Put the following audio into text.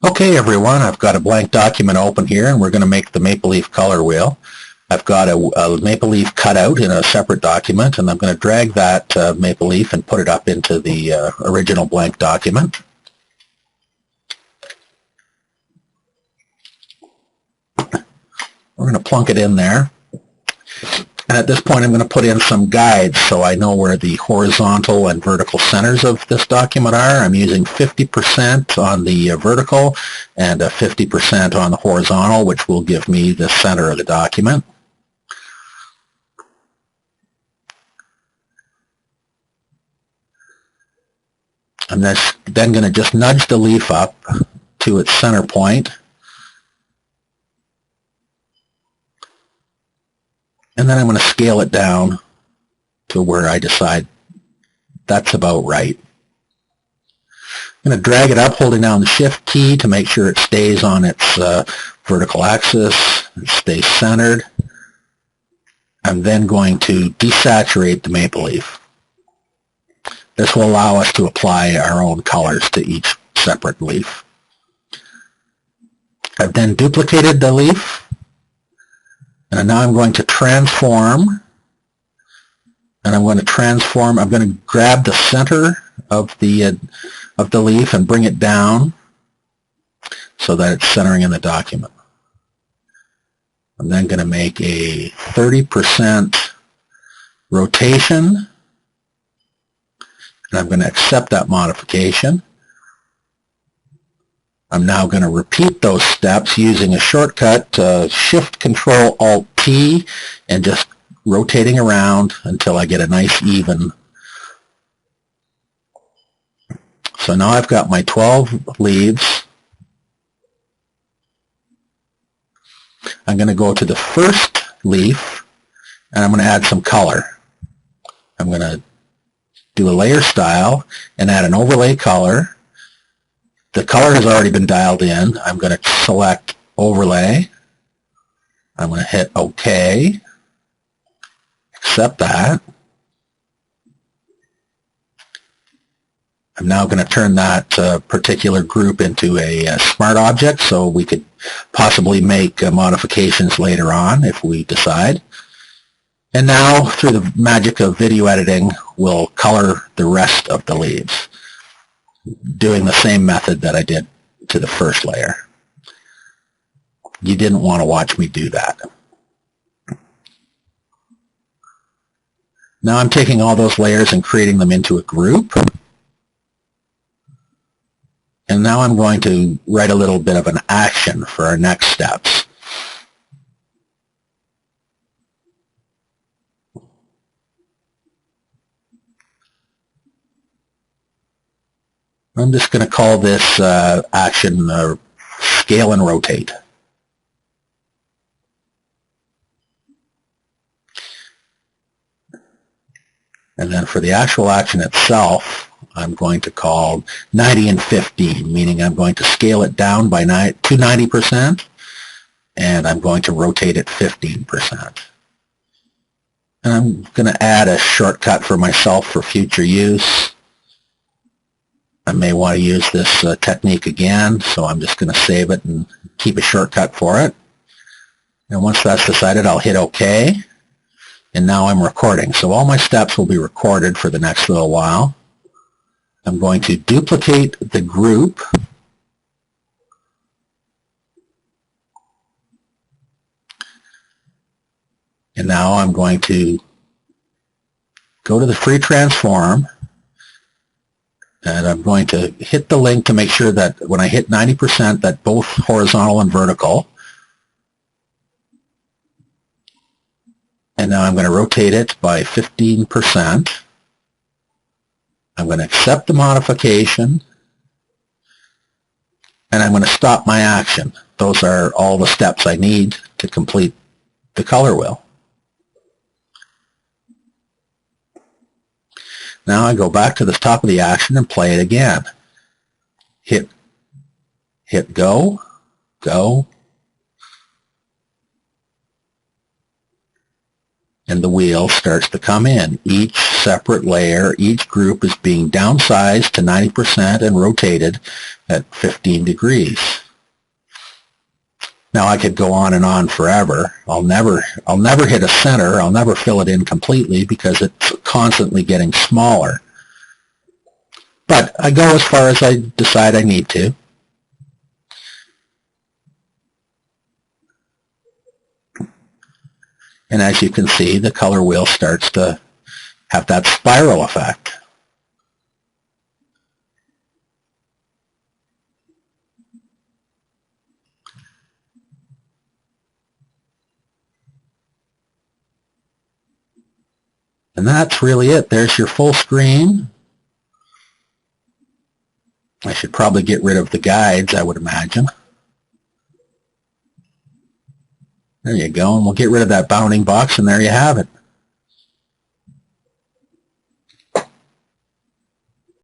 Okay everyone, I've got a blank document open here and we're going to make the maple leaf color wheel. I've got a maple leaf cut out in a separate document and I'm going to drag that maple leaf and put it up into the original blank document. We're going to plunk it in there. And at this point I'm going to put in some guides so I know where the horizontal and vertical centers of this document are. I'm using 50% on the vertical and 50% on the horizontal, which will give me the center of the document. I'm then going to just nudge the leaf up to its center point. And then I'm going to scale it down to where I decide that's about right. I'm going to drag it up, holding down the Shift key to make sure it stays on its vertical axis, and stays centered. I'm then going to desaturate the maple leaf. This will allow us to apply our own colors to each separate leaf. I've then duplicated the leaf. And now I'm going to transform, and I'm going to grab the center of the leaf and bring it down so that it's centering in the document. I'm then going to make a 30% rotation, and I'm going to accept that modification. I'm now going to repeat those steps using a shortcut, Shift-Control-Alt-T, and just rotating around until I get a nice even. So now I've got my 12 leaves. I'm going to go to the first leaf, and I'm going to add some color. I'm going to do a layer style and add an overlay color. The color has already been dialed in. I'm going to select Overlay. I'm going to hit OK. Accept that. I'm now going to turn that particular group into a smart object so we could possibly make modifications later on if we decide. And now, through the magic of video editing, we'll color the rest of the leaves, doing the same method that I did to the first layer. You didn't want to watch me do that. Now I'm taking all those layers and creating them into a group. And now I'm going to write a little bit of an action for our next steps. I'm just going to call this action scale and rotate. And then for the actual action itself, I'm going to call 90 and 15, meaning I'm going to scale it down by to 90%, and I'm going to rotate it 15%. And I'm going to add a shortcut for myself for future use. I may want to use this technique again, so I'm just going to save it and keep a shortcut for it. And once that's decided, I'll hit OK. And now I'm recording. So all my steps will be recorded for the next little while. I'm going to duplicate the group. And now I'm going to go to the free transform. And I'm going to hit the link to make sure that when I hit 90% that both horizontal and vertical. And now I'm going to rotate it by 15%. I'm going to accept the modification. And I'm going to stop my action. Those are all the steps I need to complete the color wheel. Now I go back to the top of the action and play it again. Hit go, go, and the wheel starts to come in. Each separate layer. Each group is being downsized to 90% and rotated at 15 degrees. Now I could go on and on forever. I'll never hit a center. I'll never fill it in completely because it's constantly getting smaller. But I go as far as I decide I need to. And as you can see, the color wheel starts to have that spiral effect. And that's really it. There's your full screen. I should probably get rid of the guides, I would imagine. There you go, and we'll get rid of that bounding box, and there you have it.